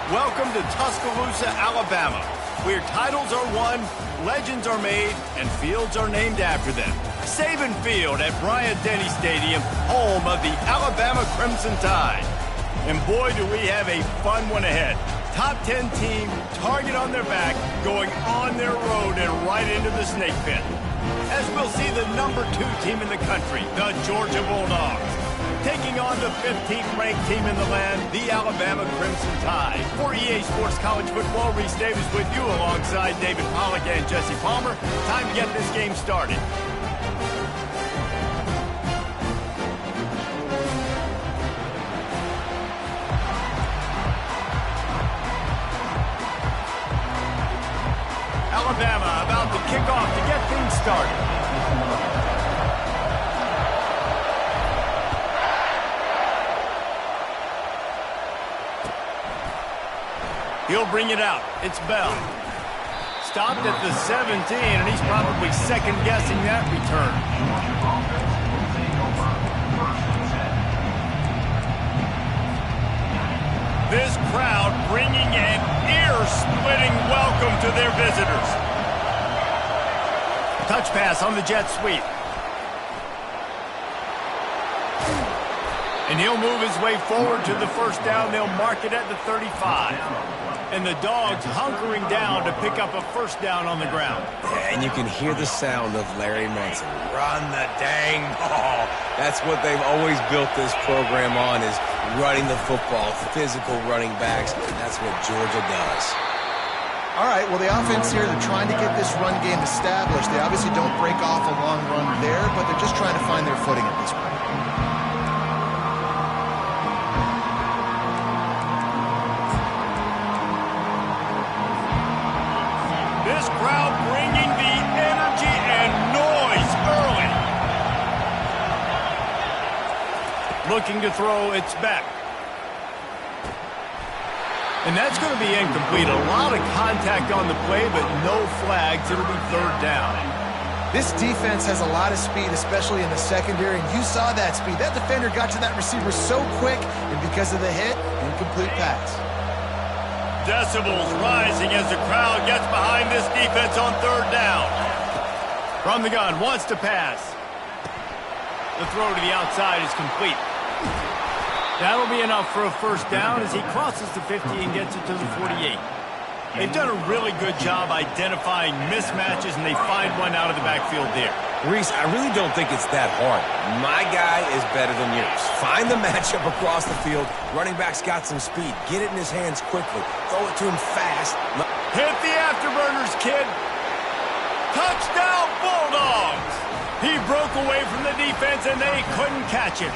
Welcome to Tuscaloosa, Alabama, where titles are won, legends are made, and fields are named after them. Saban Field at Bryant-Denny Stadium, home of the Alabama Crimson Tide. And boy, do we have a fun one ahead. Top 10 team, target on their back, going on their road and right into the snake pit. As we'll see the number 2 team in the country, the Georgia Bulldogs, taking on the 15th ranked team in the land, the Alabama Crimson Tide. For EA Sports College Football, Reese Davis with you alongside David Pollack and Jesse Palmer. Time to get this game started. Alabama about to kick off to get things started. He'll bring it out. It's Bell. Stopped at the 17, and he's probably second-guessing that return. This crowd bringing an ear-splitting welcome to their visitors. Touch pass on the jet sweep. And he'll move his way forward to the first down. They'll mark it at the 35. And the Dogs hunkering down to pick up a first down on the ground. Yeah, and you can hear the sound of Larry Munson. Run the dang ball. That's what they've always built this program on, is running the football, physical running backs. That's what Georgia does. All right, well, the offense here, they're trying to get this run game established. They obviously don't break off a long run there, but they're just trying to find their footing at this point. This crowd bringing the energy and noise early. Looking to throw, it's back. And that's going to be incomplete. A lot of contact on the play, but no flags. It'll be third down. This defense has a lot of speed, especially in the secondary, and you saw that speed. That defender got to that receiver so quick, and because of the hit, incomplete pass. Decibels rising as the crowd gets behind this defense on third down. From the gun, wants to pass. The throw to the outside is complete. That'll be enough for a first down as he crosses the 50 and gets it to the 48. They've done a really good job identifying mismatches, and they find one out of the backfield there. Reese, I really don't think it's that hard. My guy is better than yours. Find the matchup across the field. Running back's got some speed. Get it in his hands quickly. Throw it to him fast. Hit the afterburners, kid. Touchdown, Bulldogs. He broke away from the defense, and they couldn't catch it.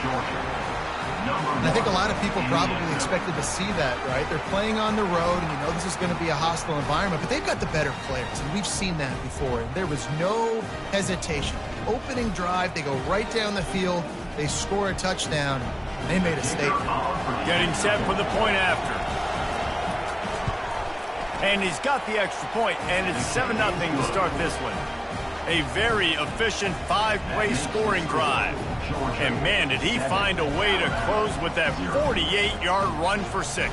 And I think a lot of people probably expected to see that, right? They're playing on the road, and you know this is going to be a hostile environment, but they've got the better players, and we've seen that before. And there was no hesitation. Opening drive, they go right down the field, they score a touchdown, and they made a statement. Getting set for the point after. And he's got the extra point, and it's 7-0 to start this one. A very efficient 5-play scoring drive. And man, did he find a way to close with that 48-yard run for 6.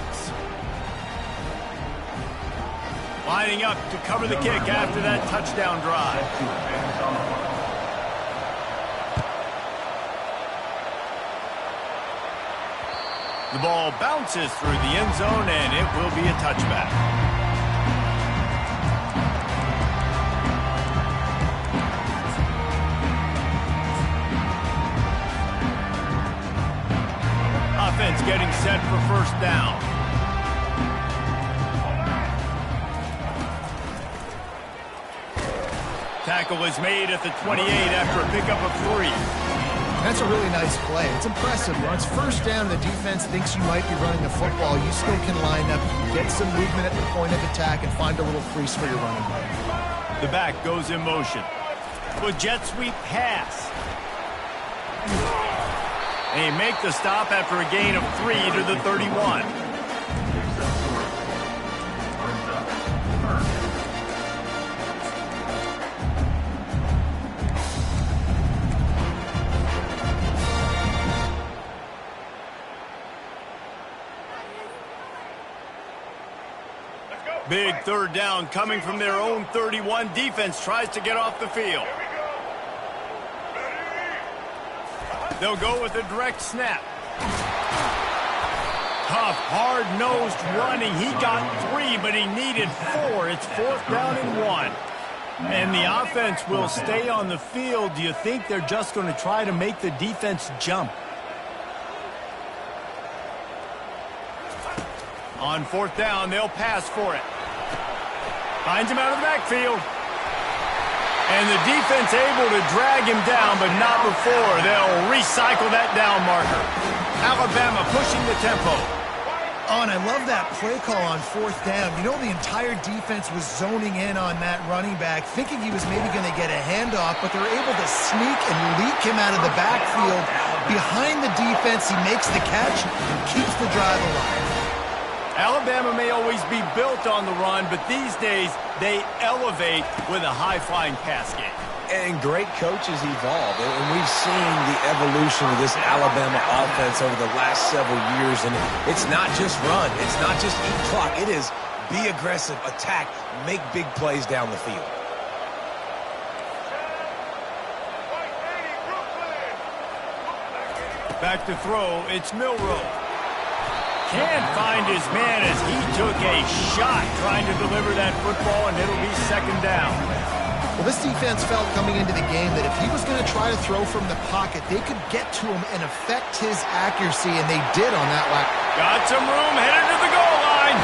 Lining up to cover the kick after that touchdown drive. The ball bounces through the end zone, and it will be a touchback. Offense getting set for first down. Tackle is made at the 28 after a pickup of 3. That's a really nice play. It's impressive. When it's first down, the defense thinks you might be running the football. You still can line up, get some movement at the point of attack, and find a little crease for your running back. The back goes in motion. With jet sweep pass. And he make the stop after a gain of 3 to the 31. Big third down coming from their own 31. Defense tries to get off the field. They'll go with a direct snap. Tough, hard-nosed running. He got 3, but he needed 4. It's 4th down and 1. And the offense will stay on the field. Do you think they're just going to try to make the defense jump? On 4th down, they'll pass for it. Finds him out of the backfield. And the defense able to drag him down, but not before. They'll recycle that down marker. Alabama pushing the tempo. Oh, and I love that play call on 4th down. You know, the entire defense was zoning in on that running back, thinking he was maybe going to get a handoff, but they're able to sneak and leak him out of the backfield. Behind the defense, he makes the catch and keeps the drive alive. Alabama may always be built on the run, but these days they elevate with a high-flying pass game. And great coaches evolve, and we've seen the evolution of this Alabama offense over the last several years, and it's not just run, it's not just eat clock, it is be aggressive, attack, make big plays down the field. Back to throw, it's Milroe. Can't find his man as he took a shot trying to deliver that football, and it'll be 2nd down. Well, this defense felt coming into the game that if he was going to try to throw from the pocket, they could get to him and affect his accuracy, and they did on that lap. Got some room, headed to the goal line.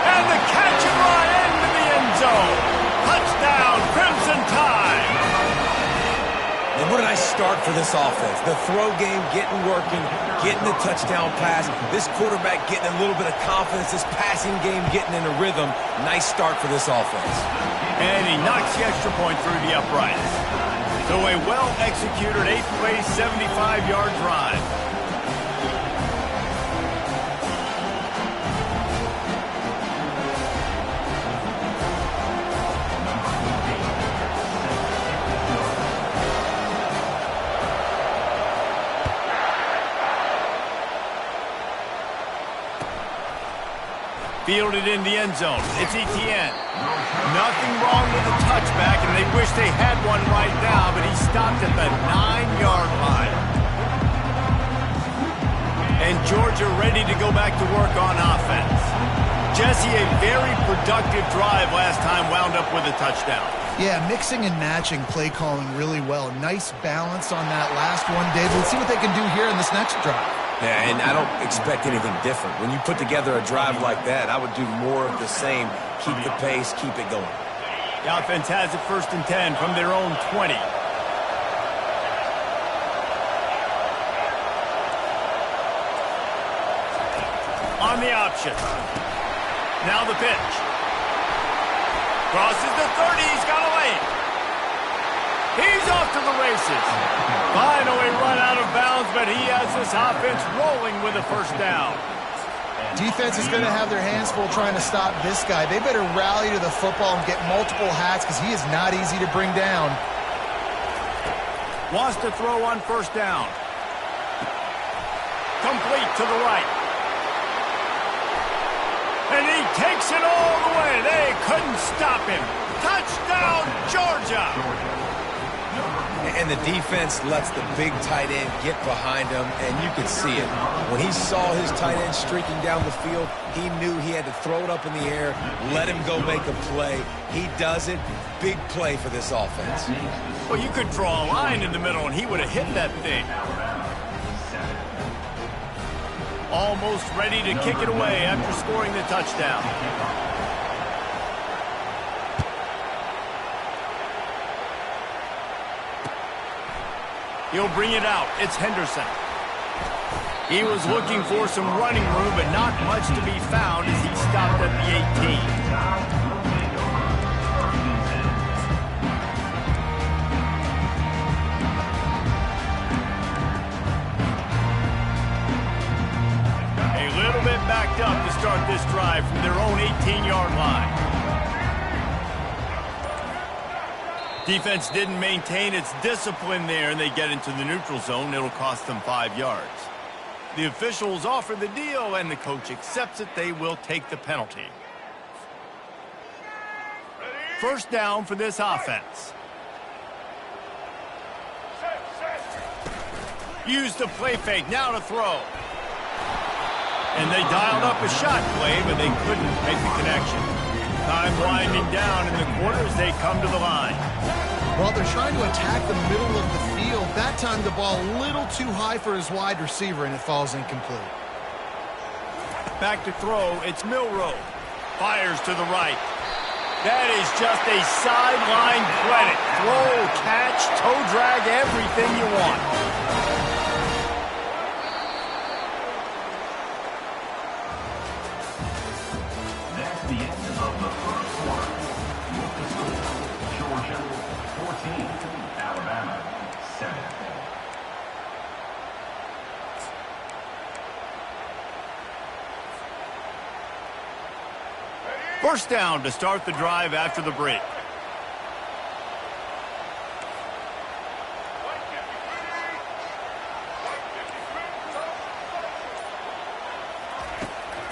And the catch and run into the end zone. Touchdown, Crimson Tide. And what did I start for this offense? The throw game getting working, getting the touchdown pass. This quarterback getting a little bit of confidence. This passing game getting in a rhythm. Nice start for this offense. And he knocks the extra point through the uprights. So a well-executed 8-play, 75-yard drive. Fielded in the end zone. It's Etienne. Nothing wrong with the touchback, and they wish they had one right now, but he stopped at the 9-yard line. And Georgia ready to go back to work on offense. Jesse, a very productive drive last time, wound up with a touchdown. Yeah, mixing and matching play calling really well. Nice balance on that last one, David. Let's see what they can do here in this next drive. Yeah, and I don't expect anything different. When you put together a drive like that, I would do more of the same. Keep the pace, keep it going. The offense has it 1st and 10 from their own 20. On the option. Now the pitch. Crosses the 30, he's got a lane. He's off to the races. Finally run out of bounds, but he has this offense rolling with a 1st down. Defense is going to have their hands full trying to stop this guy. They better rally to the football and get multiple hats because he is not easy to bring down. Wants to throw on 1st down. Complete to the right. And he takes it all the way. They couldn't stop him. Touchdown, Georgia! And the defense lets the big tight end get behind him, and you can see it. When he saw his tight end streaking down the field, he knew he had to throw it up in the air, let him go make a play. He does it. Big play for this offense. Well, you could draw a line in the middle, and he would have hit that thing. Almost ready to kick it away after scoring the touchdown. He'll bring it out. It's Henderson. He was looking for some running room, but not much to be found as he stopped at the 18. Backed up to start this drive from their own 18-yard line. Defense didn't maintain its discipline there, and they get into the neutral zone. It'll cost them 5 yards. The officials offer the deal, and the coach accepts it. They will take the penalty. first down for this offense. Use the play fake, now to throw. And they dialed up a shot play, but they couldn't make the connection. Time winding down in the quarter as they come to the line. Well, they're trying to attack the middle of the field. That time the ball a little too high for his wide receiver, and it falls incomplete. Back to throw, it's Milroe. Fires to the right. That is just a sideline credit. Throw, catch, toe drag, everything you want. That's the end of the first quarter. With the score, Georgia 14, Alabama 7. First down to start the drive after the break.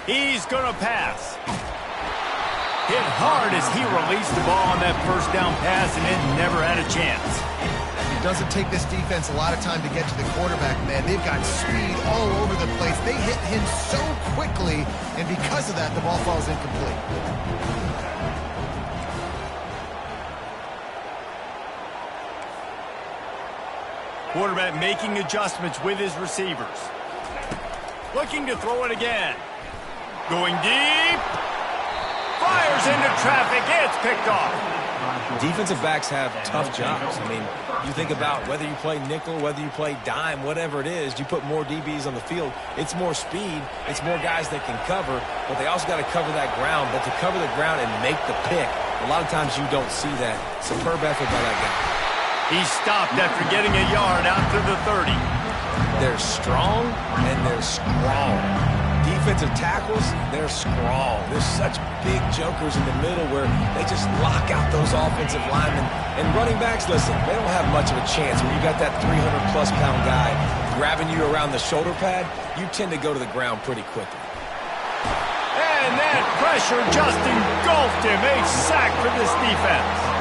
He's going to pass. Hit hard as he released the ball on that first down pass and it never had a chance. It doesn't take this defense a lot of time to get to the quarterback, man. They've got speed all over the place. They hit him so quickly, and because of that, the ball falls incomplete. Quarterback making adjustments with his receivers. Looking to throw it again. Going deep. Fires into traffic. It's picked off. Defensive backs have tough jobs. I mean, you think about whether you play nickel, whether you play dime, whatever it is, you put more DBs on the field. It's more speed. It's more guys that can cover, but they also got to cover that ground. But to cover the ground and make the pick, a lot of times you don't see that. Superb effort by that guy. He stopped after getting a yard out to the 30. They're strong and they're strong. Defensive tackles, they're strong. There's such big jokers in the middle where they just lock out those offensive linemen. And running backs, listen, they don't have much of a chance. When you got that 300-plus pound guy grabbing you around the shoulder pad, you tend to go to the ground pretty quickly. And that pressure just engulfed him. A sack for this defense.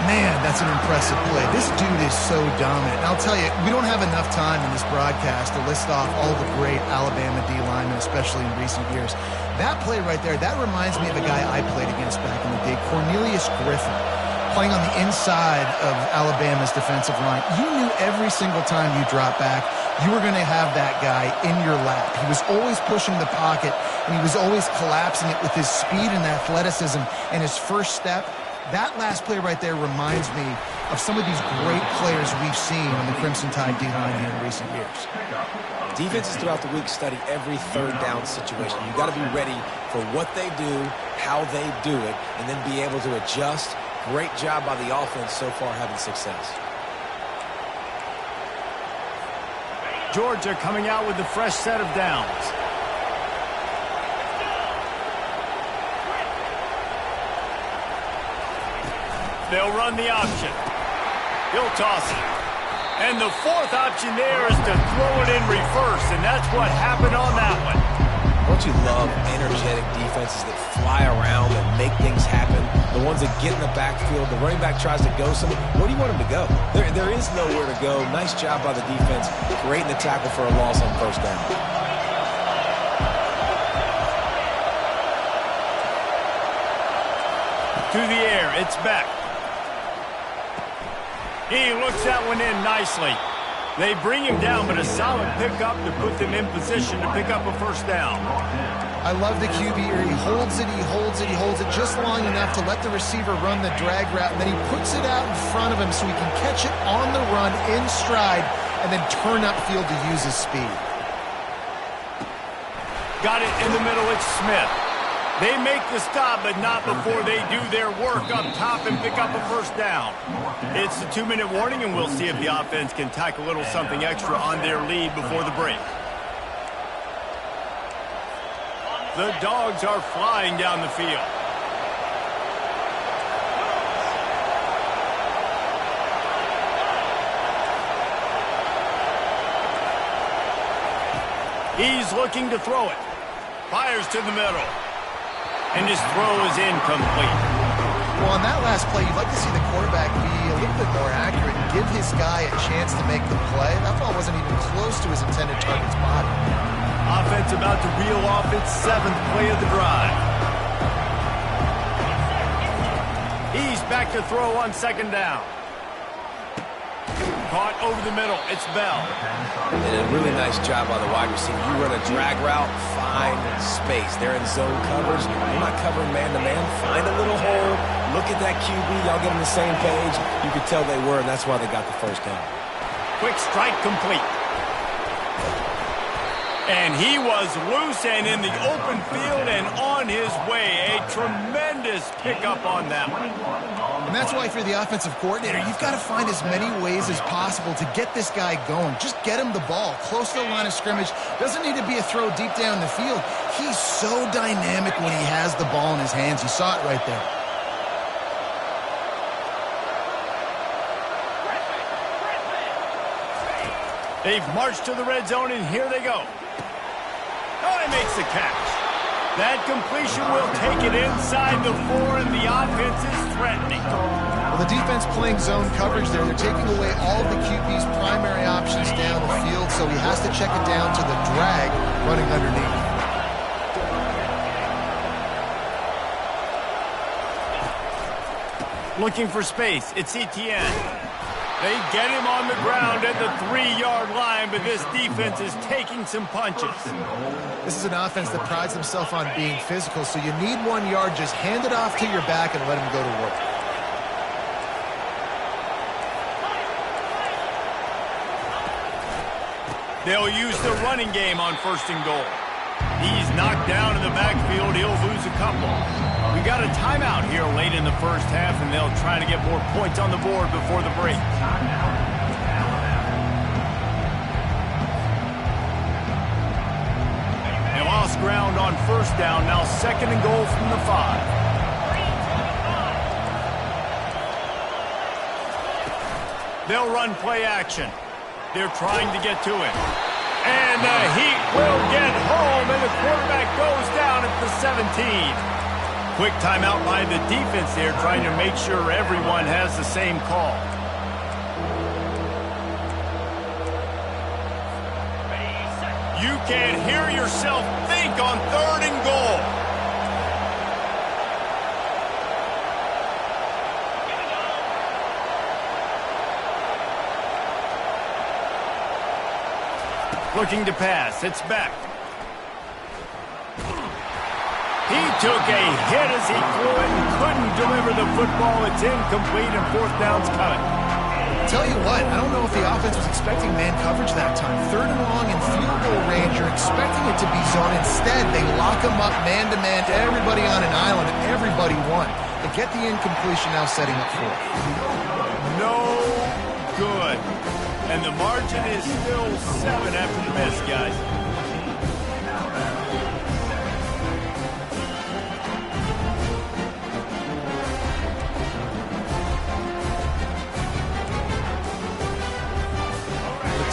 Man, that's an impressive play. This dude is so dominant. And I'll tell you, we don't have enough time in this broadcast to list off all the great Alabama D linemen, especially in recent years. That play right there, that reminds me of a guy I played against back in the day, Cornelius Griffin, playing on the inside of Alabama's defensive line. You knew every single time you dropped back, you were going to have that guy in your lap. He was always pushing the pocket, and he was always collapsing it with his speed and athleticism and his first step. That last play right there reminds me of some of these great players we've seen on the Crimson Tide D-line here in recent years. Defenses throughout the week study every third down situation. You got to be ready for what they do, how they do it, and then be able to adjust. Great job by the offense so far having success. Georgia coming out with a fresh set of downs. They'll run the option. He'll toss it. And the fourth option there is to throw it in reverse, and that's what happened on that one. Don't you love energetic defenses that fly around and make things happen? The ones that get in the backfield, the running back tries to go somewhere. Where do you want him to go? There is nowhere to go. Nice job by the defense, creating the tackle for a loss on first down. To the air, it's back. He looks that one in nicely. They bring him down, but a solid pickup to put them in position to pick up a first down. I love the QB here. He holds it, he holds it, he holds it just long enough to let the receiver run the drag route, and then he puts it out in front of him so he can catch it on the run in stride and then turn upfield to use his speed. Got it in the middle. It's Smith. They make the stop, but not before they do their work up top and pick up a first down. It's the 2-minute warning, and we'll see if the offense can tack a little something extra on their lead before the break. The Dogs are flying down the field. He's looking to throw it. Fires to the middle. And his throw is incomplete. Well, on that last play, you'd like to see the quarterback be a little bit more accurate and give his guy a chance to make the play. That ball wasn't even close to his intended target's body. Offense about to reel off its 7th play of the drive. He's back to throw on 2nd down. Caught over the middle. It's Bell. And a really nice job by the wide receiver. You run a drag route, find space. They're in zone coverage. They're not covering man-to-man. Find a little hole. Look at that QB. Y'all get on the same page. You could tell they were, and that's why they got the first down. Quick strike complete. And he was loose and in the open field and on his way. A tremendous pickup on that one. And that's why if you're the offensive coordinator, you've got to find as many ways as possible to get this guy going. Just get him the ball close to the line of scrimmage. Doesn't need to be a throw deep down the field. He's so dynamic when he has the ball in his hands. You saw it right there. They've marched to the red zone, and here they go. Oh, he makes the catch. That completion will take it inside the 4, and the offense is threatening. Well, the defense playing zone coverage there. They're taking away all of the QB's primary options down the field, so he has to check it down to the drag running underneath. Looking for space. It's Etienne. They get him on the ground at the 3-yard line, but this defense is taking some punches. This is an offense that prides himself on being physical, so you need 1 yard. Just hand it off to your back and let him go to work. They'll use the running game on 1st and goal. He's knocked down in the backfield. He'll lose a couple. We got a timeout here late in the first half, and they'll try to get more points on the board before the break. They lost ground on 1st down. Now 2nd and goal from the 5. They'll run play action. They're trying to get to it. And the Heat will get home, and the quarterback goes down at the 17. Quick timeout by the defense there, trying to make sure everyone has the same call. You can hear yourself think on 3rd and goal. Looking to pass. It's back. He took a hit as he threw it and couldn't deliver the football. It's incomplete, and 4th down's coming. Tell you what, I don't know if the offense was expecting man coverage that time. 3rd and long in field goal range, you're expecting it to be zone. Instead, they lock him up man-to-man, everybody on an island, and everybody won. They get the incompletion, now setting up 4th. No good. And the margin is still 7 after the miss, guys.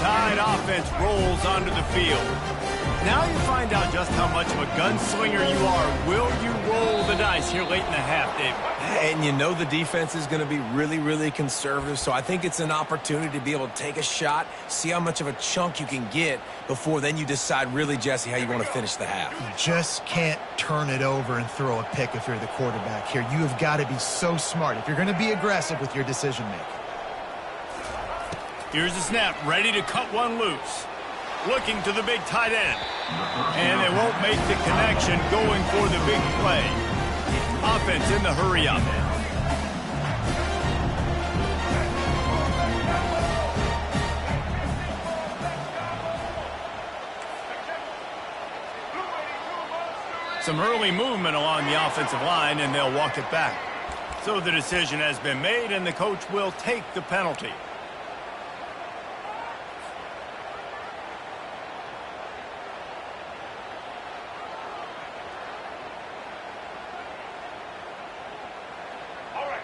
Tide offense rolls onto the field. Now you find out just how much of a gunslinger you are. Will you roll the dice here late in the half, Dave? And you know the defense is going to be really, really conservative, so I think it's an opportunity to be able to take a shot, see how much of a chunk you can get before then you decide really, Jesse, how you want to finish the half. You just can't turn it over and throw a pick if you're the quarterback here. You have got to be so smart if you're going to be aggressive with your decision-making. Here's the snap, ready to cut one loose. Looking to the big tight end. And they won't make the connection, going for the big play. Offense in the hurry-up. Some early movement along the offensive line, and they'll walk it back. So the decision has been made, and the coach will take the penalty.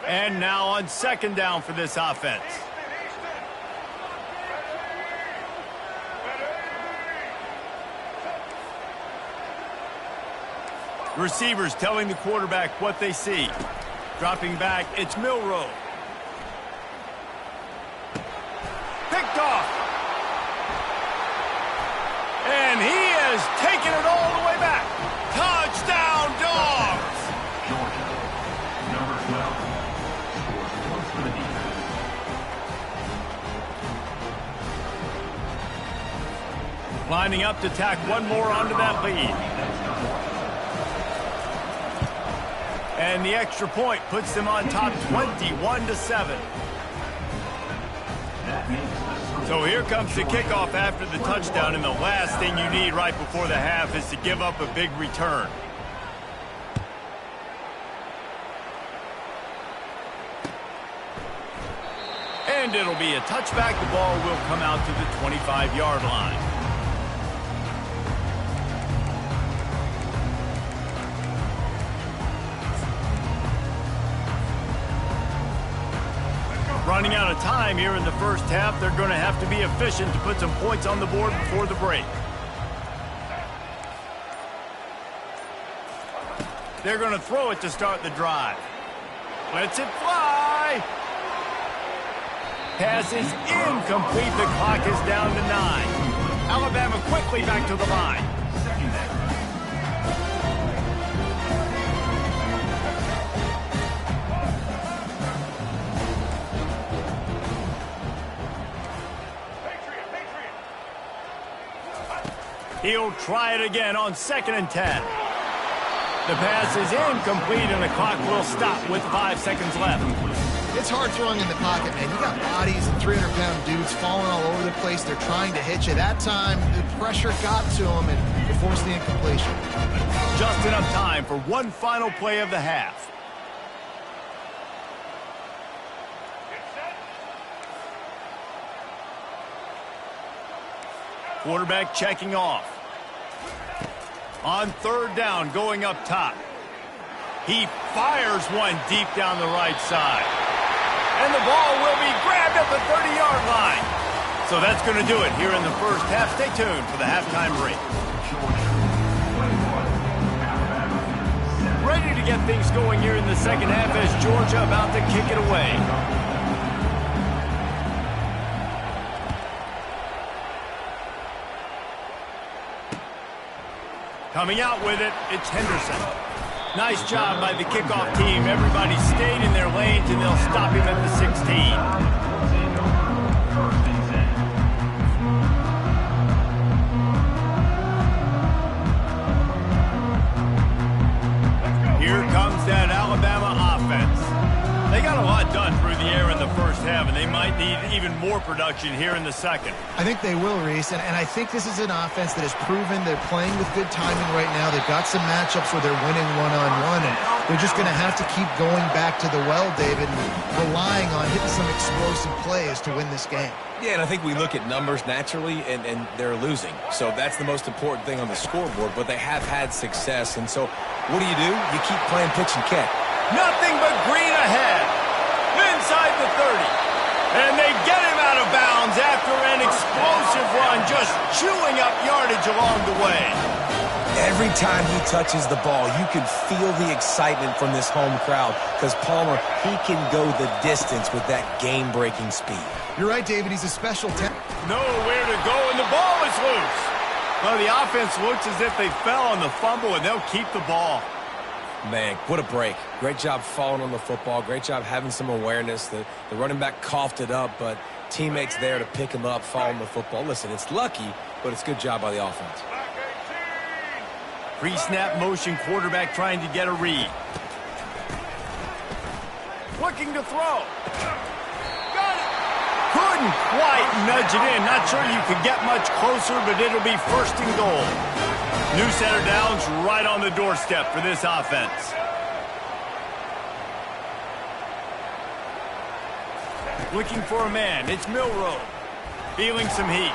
And now on 2nd down for this offense. Receivers telling the quarterback what they see. Dropping back, it's Milroe. Picked off. And he has taken it all the way back. Touchdown, Dogs! Georgia, number 12, scores points for the defense. Lining up to tack one more onto that lead. And the extra point puts them on top 21-7. So here comes the kickoff after the touchdown, and the last thing you need right before the half is to give up a big return. And it'll be a touchback. The ball will come out to the 25-yard line. Running out of time here in the first half. They're going to have to be efficient to put some points on the board before the break. They're going to throw it to start the drive. Lets it fly. Pass is incomplete. The clock is down to 9. Alabama quickly back to the line. He'll try it again on 2nd and 10. The pass is incomplete, and the clock will stop with 5 seconds left. It's hard throwing in the pocket, man. You got bodies and 300-pound dudes falling all over the place. They're trying to hit you. That time, the pressure got to them, and it forced the incompletion. Just enough time for one final play of the half. Quarterback checking off. On 3rd down, going up top. He fires one deep down the right side. And the ball will be grabbed at the 30-yard line. So that's going to do it here in the first half. Stay tuned for the halftime break. Ready to get things going here in the second half as Georgia about to kick it away. Coming out with it, it's Henderson. Nice job by the kickoff team. Everybody stayed in their lanes, and they'll stop him at the 16. Here comes that Alabama offense. They got a lot done through the air in the first half, and they might need even more production here in the second. I think they will, Reese, and I think this is an offense that has proven they're playing with good timing right now. They've got some matchups where they're winning one-on-one, and they're just going to have to keep going back to the well, David, and relying on hitting some explosive plays to win this game. Yeah, and I think we look at numbers naturally, and they're losing. So that's the most important thing on the scoreboard, but they have had success. And so what do? You keep playing pitch and catch. Nothing but green ahead. Inside the 30. And they get him out of bounds after an explosive run, just chewing up yardage along the way. Every time he touches the ball, you can feel the excitement from this home crowd because Palmer, he can go the distance with that game-breaking speed. You're right, David. He's a special talent. Nowhere to go, and the ball is loose. Well, the offense looks as if they fell on the fumble, and they'll keep the ball. Man, what a break. Great job falling on the football. Great job having some awareness. The running back coughed it up, but teammates there to pick him up, fall on the football. Listen, it's lucky, but it's good job by the offense. Pre-snap motion, quarterback trying to get a read. Looking to throw. Got it. Couldn't quite nudge it in. Not sure you could get much closer, but it'll be 1st and goal. New set of downs right on the doorstep for this offense. Looking for a man. It's Milroe. Feeling some heat.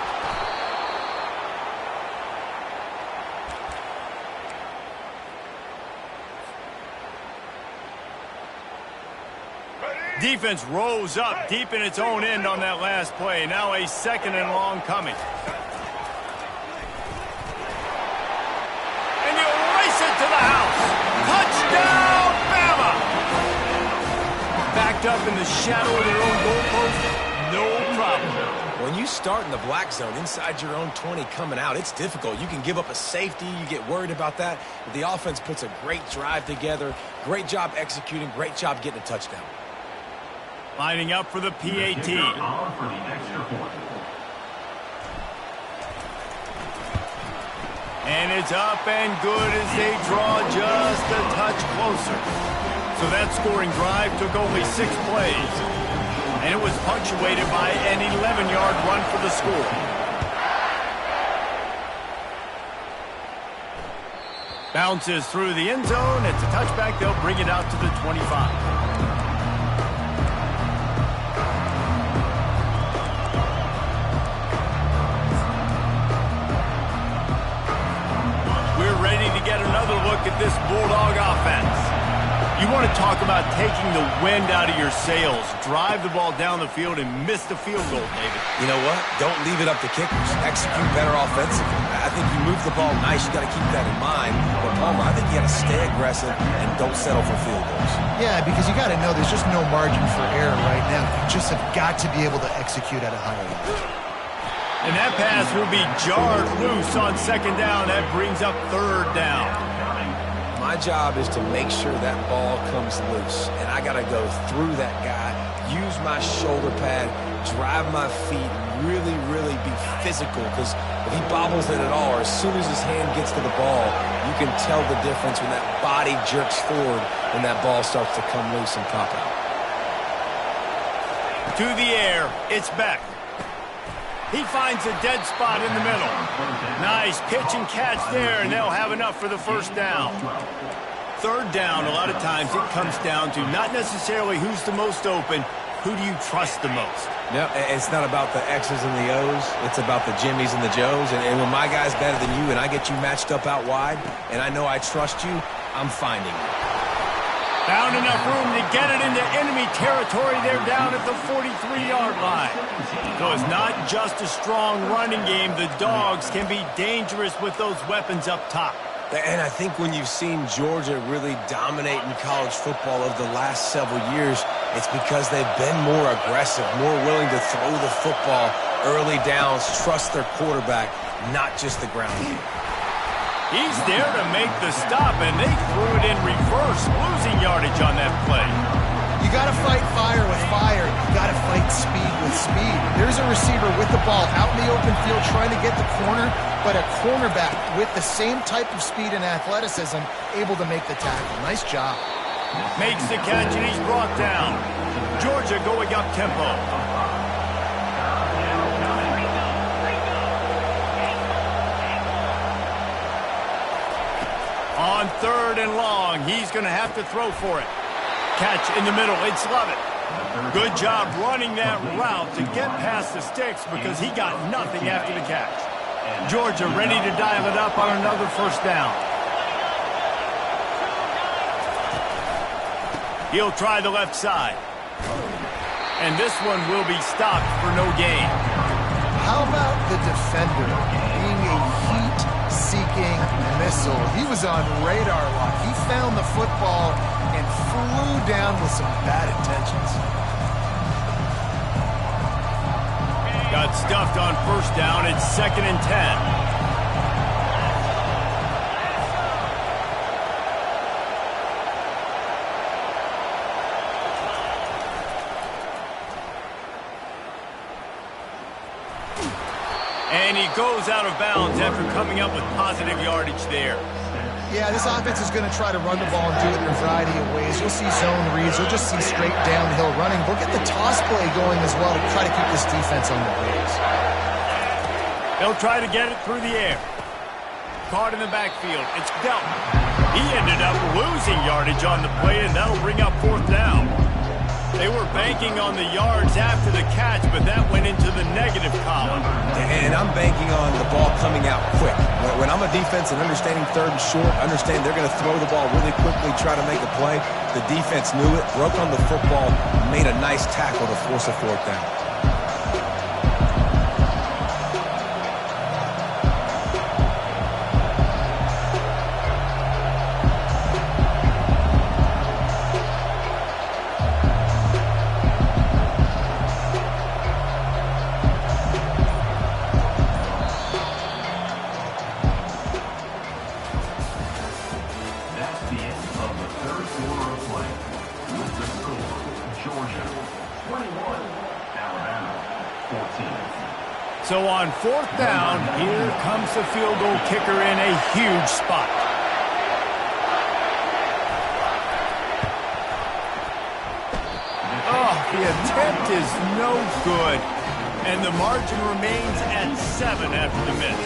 Defense rose up deep in its own end on that last play. Now a 2nd and long coming. And you race it to the house. Touchdown, Bama! shadow of their own goalpost, no problem. When you start in the black zone inside your own 20 coming out, it's difficult. You can give up a safety. You get worried about that. But the offense puts a great drive together. Great job executing. Great job getting a touchdown. Lining up for the PAT. On for the extra point. And it's up and good as they draw just a touch closer. So that scoring drive took only 6 plays. And it was punctuated by an 11-yard run for the score. Bounces through the end zone. It's a touchback. They'll bring it out to the 25. We're ready to get another look at this Bulldog offense. You want to talk about taking the wind out of your sails. Drive the ball down the field and miss the field goal, David. You know what? Don't leave it up to kickers. Execute better offensively. I think you move the ball nice. You got to keep that in mind. But Palmer, I think you got to stay aggressive and don't settle for field goals. Yeah, because you got to know there's just no margin for error right now. You just have got to be able to execute at a higher level. And that pass will be jarred loose on second down. That brings up third down. My job is to make sure that ball comes loose, and I got to go through that guy, use my shoulder pad, drive my feet, really, really be physical, because if he bobbles it at all, or as soon as his hand gets to the ball, you can tell the difference when that body jerks forward and that ball starts to come loose and pop out. To the air, it's Beck. He finds a dead spot in the middle. Nice pitch and catch there, and they'll have enough for the first down. Third down, a lot of times it comes down to not necessarily who's the most open, who do you trust the most? No, it's not about the X's and the O's. It's about the Jimmies and the Joes. And when my guy's better than you and I get you matched up out wide, and I know I trust you, I'm finding you. Found enough room to get it into enemy territory. They're down at the 43-yard line. So it's not just a strong running game. The Dogs can be dangerous with those weapons up top. And I think when you've seen Georgia really dominate in college football over the last several years, it's because they've been more aggressive, more willing to throw the football early downs, trust their quarterback, not just the ground game. He's there to make the stop, and they threw it in reverse, losing yardage on that play. You got to fight fire with fire. You got to fight speed with speed. There's a receiver with the ball out in the open field trying to get the corner, but a cornerback with the same type of speed and athleticism able to make the tackle. Nice job. Makes the catch, and he's brought down. Georgia going up tempo. On third and long, he's going to have to throw for it. Catch in the middle, it's Lovett. Good job running that route to get past the sticks because he got nothing after the catch. Georgia ready to dial it up on another first down. He'll try the left side. And this one will be stopped for no gain. How about the defender being a heat-seeking missile? He was on radar lock. He found the football and flew down with some bad intentions. Got stuffed on first down. It's 2nd and 10. And he goes out of bounds after coming up with positive yardage there. Yeah, this offense is going to try to run the ball and do it in a variety of ways. You'll see zone reads. You'll just see straight downhill running. We'll get the toss play going as well to try to keep this defense on the rails. They'll try to get it through the air. Caught in the backfield. It's Delton. He ended up losing yardage on the play, and that'll bring up 4th down. They were banking on the yards after the catch, but that went into the negative column. And I'm banking on the ball coming out quick. When I'm a defense and understanding 3rd and short, understand they're going to throw the ball really quickly, try to make a play. The defense knew it, broke on the football, made a nice tackle to force a 4th down. third quarter of play. With the score, Georgia 21, Alabama 14. So on fourth down, here comes the field goal kicker in a huge spot. Oh, the attempt is no good. And the margin remains at 7 after the miss.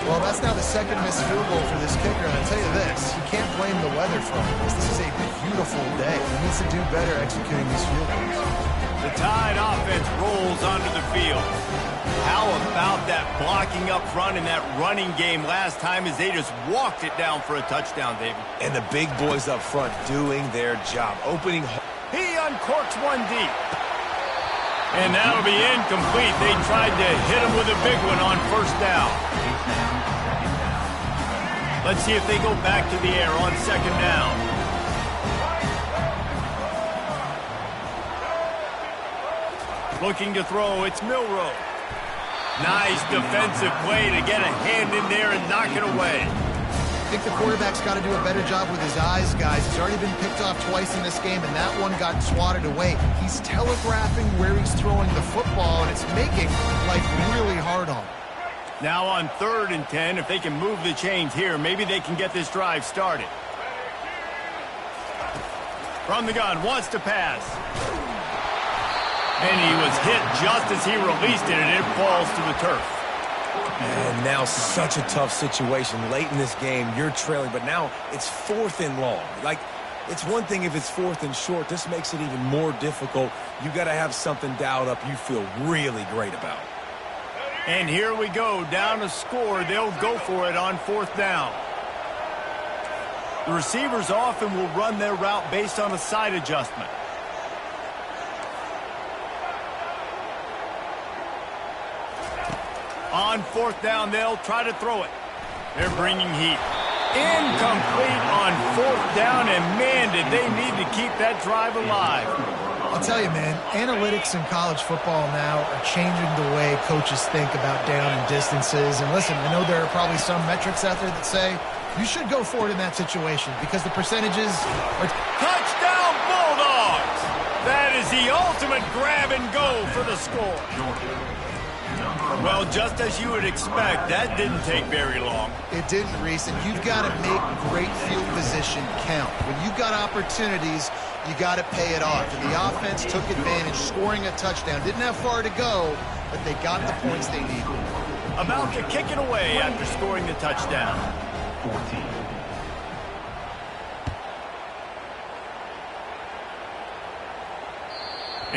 Well, that's now the second missed field goal for this kicker, and I'll tell you this, you can't blame the weather for it. This is a beautiful day. He needs to do better executing these field goals. The Tide offense rolls onto the field. How about that blocking up front in that running game last time as they just walked it down for a touchdown, David? And the big boys up front doing their job, opening. He uncorks one deep. And that'll be incomplete. They tried to hit him with a big one on first down. Let's see if they go back to the air on second down. Looking to throw, it's Milroe. Nice defensive play to get a hand in there and knock it away. I think the quarterback's got to do a better job with his eyes, guys. He's already been picked off twice in this game, and that one got swatted away. He's telegraphing where he's throwing the football, and it's making life really hard on him. Now on 3rd and 10, if they can move the chains here, maybe they can get this drive started. From the gun, wants to pass. And he was hit just as he released it, and it falls to the turf. And now such a tough situation. Late in this game, you're trailing, but now it's 4th and long. Like, it's one thing if it's 4th and short. This makes it even more difficult. You got to have something dialed up you feel really great about. And here we go, down to score. They'll go for it on 4th down. The receivers often will run their route based on a side adjustment. On 4th down, they'll try to throw it. They're bringing heat. Incomplete on 4th down, and man, did they need to keep that drive alive. I'll tell you, man, analytics in college football now are changing the way coaches think about down and distances. And listen, I know there are probably some metrics out there that say you should go for it in that situation because the percentages are... Touchdown, Bulldogs! That is the ultimate grab and go for the score. Well, just as you would expect, that didn't take very long. It didn't, Reese, and you've got to make great field position count. When you've got opportunities, you got to pay it off. And the offense took advantage, scoring a touchdown. Didn't have far to go, but they got the points they needed. About to kick it away after scoring the touchdown. 14.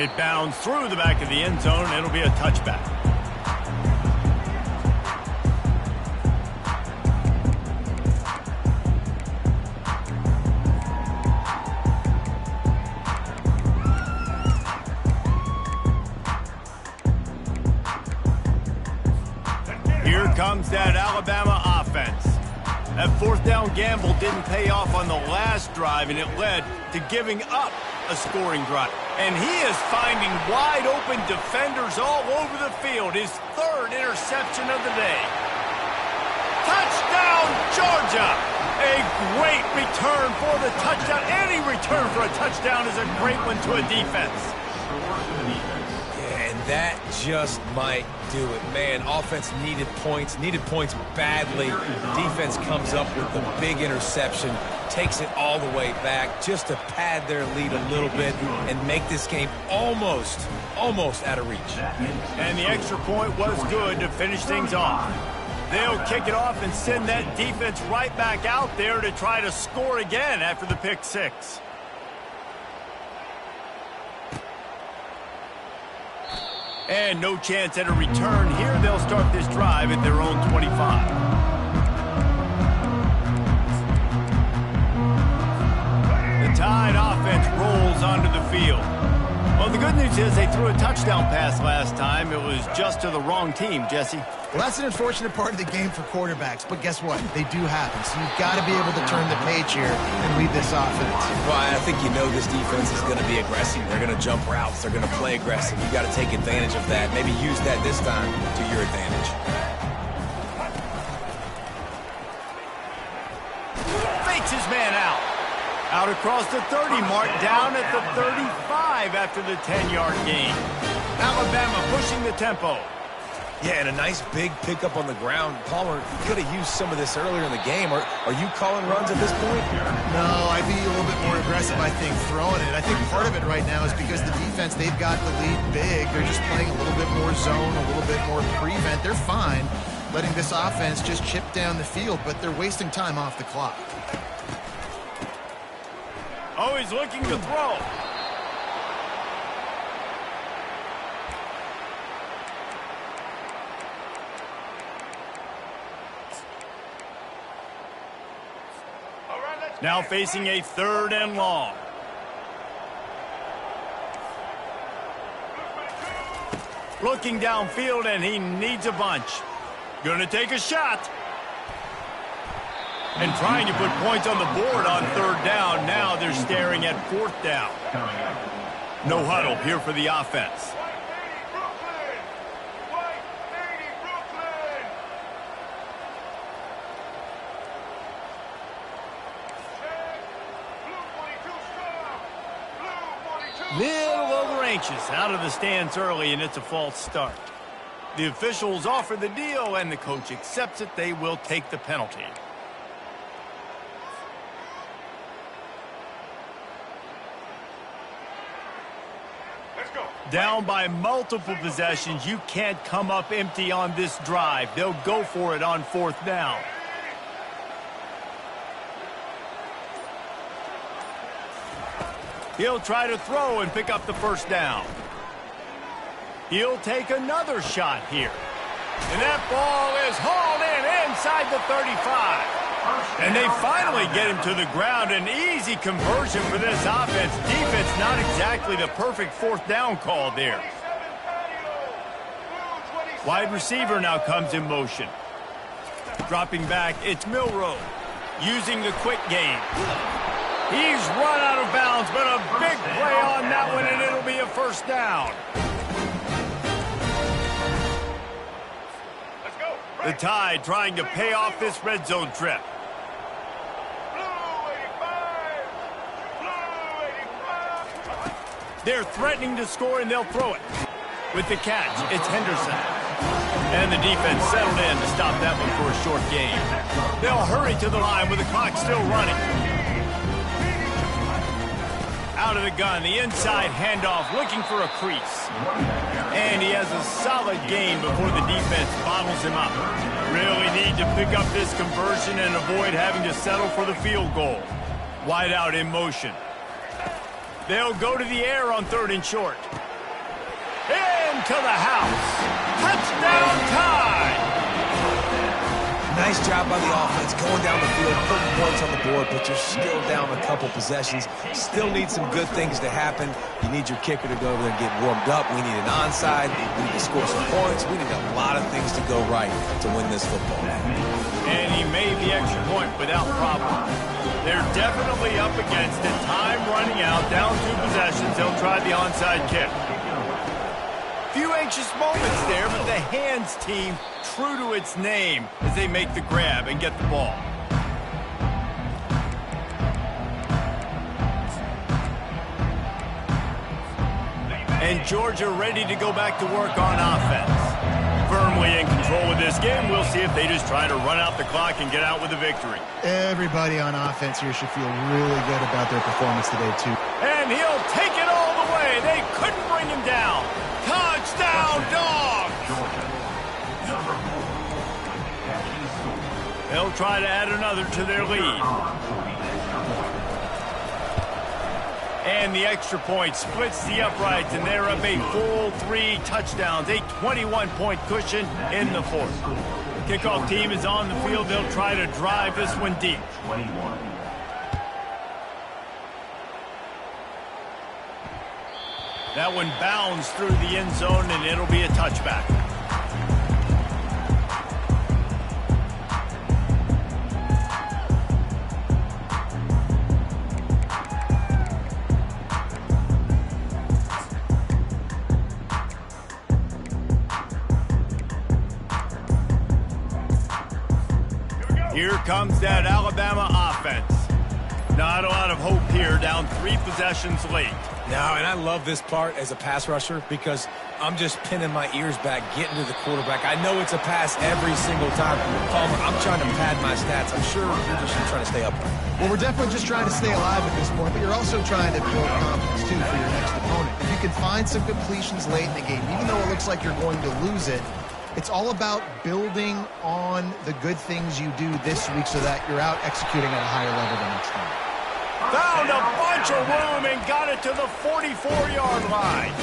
It bounds through the back of the end zone. It'll be a touchback. Here comes that Alabama offense. That 4th down gamble didn't pay off on the last drive, and it led to giving up a scoring drive. And he is finding wide open defenders all over the field. His 3rd interception of the day. Touchdown, Georgia! A great return for the touchdown. Any return for a touchdown is a great one to a defense. Yeah, and that just might do it. Man, offense needed points badly. Defense comes up with the big interception, takes it all the way back just to pad their lead a little bit and make this game almost out of reach. And the extra point was good to finish things off. They'll kick it off and send that defense right back out there to try to score again after the pick six. And no chance at a return here. They'll start this drive at their own 25. The Tide offense rolls onto the field. Well, the good news is they threw a touchdown pass last time. It was just to the wrong team, Jesse. Well, that's an unfortunate part of the game for quarterbacks, but guess what? They do happen, so you've got to be able to turn the page here and lead this offense. Well, I think you know this defense is going to be aggressive. They're going to jump routes. They're going to play aggressive. You've got to take advantage of that. Maybe use that this time to your advantage. Fakes his man out. Out across the 30 mark, down at the 35 after the 10-yard gain. Alabama pushing the tempo. Yeah, and a nice big pickup on the ground. Palmer, you could have used some of this earlier in the game. Are you calling runs at this point? No, I'd be a little bit more aggressive, I think, throwing it. I think part of it right now is because the defense, they've got the lead big. They're just playing a little bit more zone, a little bit more prevent. They're fine letting this offense just chip down the field, but they're wasting time off the clock. Oh, he's looking to throw. Now facing a 3rd and long. Looking downfield, and he needs a bunch. Gonna take a shot. And trying to put points on the board on 3rd down. Now they're staring at 4th down. No huddle here for the offense. Little over anxious, out of the stands early, and it's a false start. The officials offer the deal, and the coach accepts it. They will take the penalty. Let's go. Down by multiple possessions, you can't come up empty on this drive. They'll go for it on 4th down. He'll try to throw and pick up the 1st down. He'll take another shot here. And that ball is hauled in inside the 35. And they finally get him to the ground. An easy conversion for this offense. Defense not exactly the perfect 4th down call there. Wide receiver now comes in motion. Dropping back, it's Milroe. Using the quick game. He's run out of bounds, but a big play on that one, and it'll be a 1st down. Let's go. The Tide trying to pay off this red zone trip. Blue 85. Blue 85. They're threatening to score, and they'll throw it. With the catch, it's Henderson. And the defense settled in to stop that one for a short gain. They'll hurry to the line with the clock still running. Out of the gun, the inside handoff, looking for a crease. And he has a solid gain before the defense bottles him up. Really need to pick up this conversion and avoid having to settle for the field goal. Wide out in motion. They'll go to the air on 3rd and short. Into the house. Touchdown Tide! Nice job by the offense going down the field, putting points on the board, but you're still down a couple possessions. Still need some good things to happen. You need your kicker to go over there and get warmed up. We need an onside. We need to score some points. We need a lot of things to go right to win this football game. And he made the extra point without problem. They're definitely up against it. Time running out, down 2 possessions. They'll try the onside kick. Few anxious moments there, but the hands team true to its name as they make the grab and get the ball. And Georgia ready to go back to work on offense. Firmly in control of this game. We'll see if they just try to run out the clock and get out with a victory. Everybody on offense here should feel really good about their performance today, too. And he'll take it all the way. They couldn't bring him down. Touchdown, Dogs! Number 4. Catches score. They'll try to add another to their lead. And the extra point splits the uprights, and they're up a full 3 touchdowns, a 21-point cushion in the 4th. Kickoff team is on the field. They'll try to drive this one deep. 21. That one bounds through the end zone, and it'll be a touchback. Here comes that Alabama offense. Not lot of hope here, down 3 possessions late. Now, and I love this part as a pass rusher because I'm just pinning my ears back, getting to the quarterback. I know it's a pass every single time. Palmer, I'm trying to pad my stats. I'm sure you're just trying to stay upright. Well, we're definitely just trying to stay alive at this point, but you're also trying to build confidence, too, for your next opponent. If you can find some completions late in the game, even though it looks like you're going to lose it, it's all about building on the good things you do this week so that you're out executing at a higher level the next time. Found a bunch of room and got it to the 44-yard line.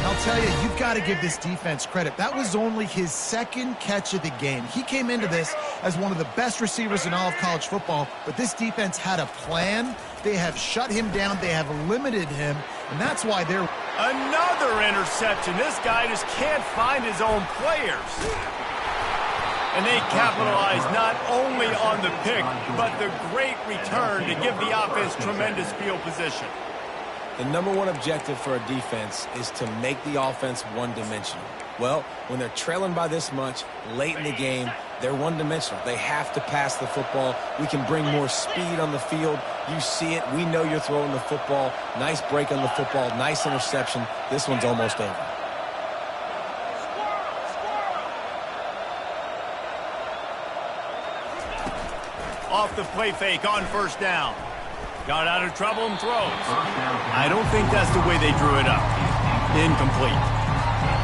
I'll tell you, you've got to give this defense credit. That was only his 2nd catch of the game. He came into this as one of the best receivers in all of college football, but this defense had a plan. They have shut him down. They have limited him, and that's why they're... Another interception. This guy just can't find his own players. And they capitalize not only on the pick, but the great return to give the offense tremendous field position. The number one objective for a defense is to make the offense one-dimensional. Well, when they're trailing by this much late in the game, they're one-dimensional. They have to pass the football. We can bring more speed on the field. You see it. We know you're throwing the football. Nice break on the football. Nice interception. This one's almost over. Off the play fake on first down. Got out of trouble and throws. I don't think that's the way they drew it up. Incomplete.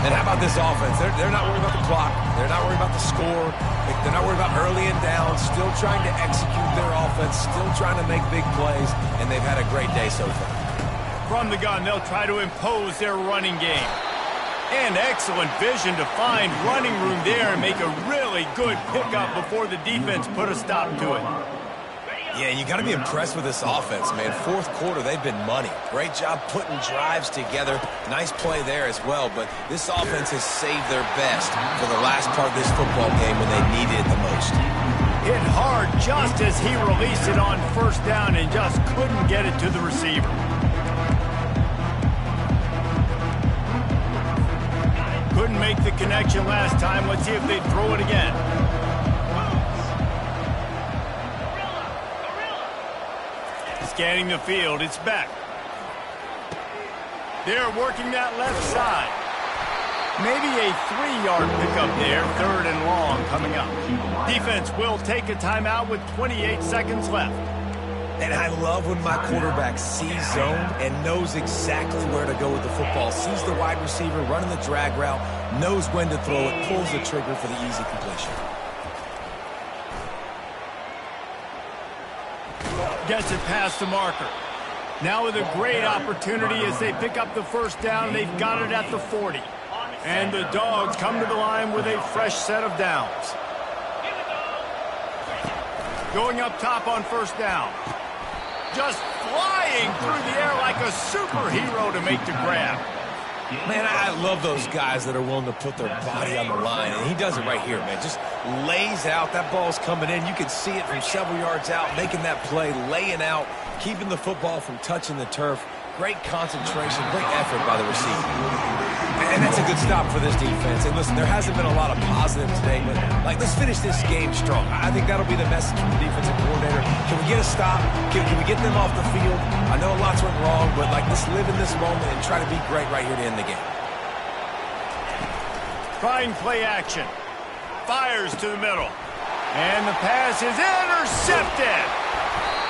And how about this offense? They're not worried about the clock. They're not worried about the score. They're not worried about early and down. Still trying to execute their offense. Still trying to make big plays. And they've had a great day so far. From the gun, they'll try to impose their running game. And excellent vision to find running room there and make a really good pickup before the defense put a stop to it. Yeah, you got to be impressed with this offense, man. 4th quarter, they've been money. Great job putting drives together. Nice play there as well, but this offense has saved their best for the last part of this football game when they needed it the most. Hit hard just as he released it on first down and just couldn't get it to the receiver. Couldn't make the connection last time. Let's see if they throw it again. Scanning the field, it's back. They're working that left side. Maybe a 3-yard pickup there, 3rd and long coming up. Defense will take a timeout with 28 seconds left. And I love when my quarterback sees zone and knows exactly where to go with the football. Sees the wide receiver running the drag route, knows when to throw it, pulls the trigger for the easy completion. Gets it past the marker. Now with a great opportunity as they pick up the first down. They've got it at the 40. And the Dogs come to the line with a fresh set of downs. Going up top on first down. Just flying through the air like a superhero to make the grab. Man, I love those guys that are willing to put their body on the line, and he does it right here, man. Just lays out. That ball's coming in. You can see it from several yards out, making that play, laying out, keeping the football from touching the turf. Great concentration, great effort by the receiver. And that's a good stop for this defense. And listen, there hasn't been a lot of positive today, but let's finish this game strong. I think that'll be the message from the defensive coordinator. Can we get a stop? Can we get them off the field? I know lots went wrong, but let's live in this moment and try to be great right here to end the game. Trying play action. Fires to the middle. And the pass is intercepted.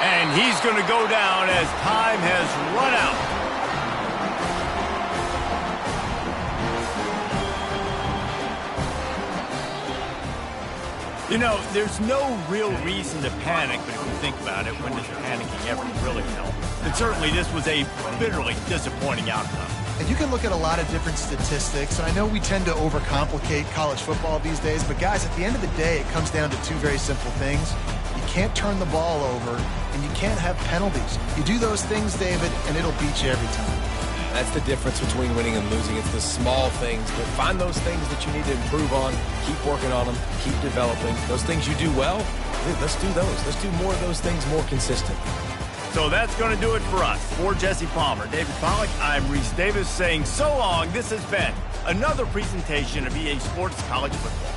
And he's going to go down as time has run out. You know, there's no real reason to panic, but if you think about it, when does panicking ever really help? And certainly this was a bitterly disappointing outcome. And you can look at a lot of different statistics, and I know we tend to overcomplicate college football these days, but guys, at the end of the day, it comes down to 2 very simple things. You can't turn the ball over, and you can't have penalties. You do those things, David, and it'll beat you every time. That's the difference between winning and losing. It's the small things, but find those things that you need to improve on, keep working on them, keep developing. Those things you do well, dude, let's do those. Let's do more of those things more consistent. So that's going to do it for us. For Jesse Palmer, David Pollack, I'm Reese Davis saying so long. This has been another presentation of EA Sports College Football.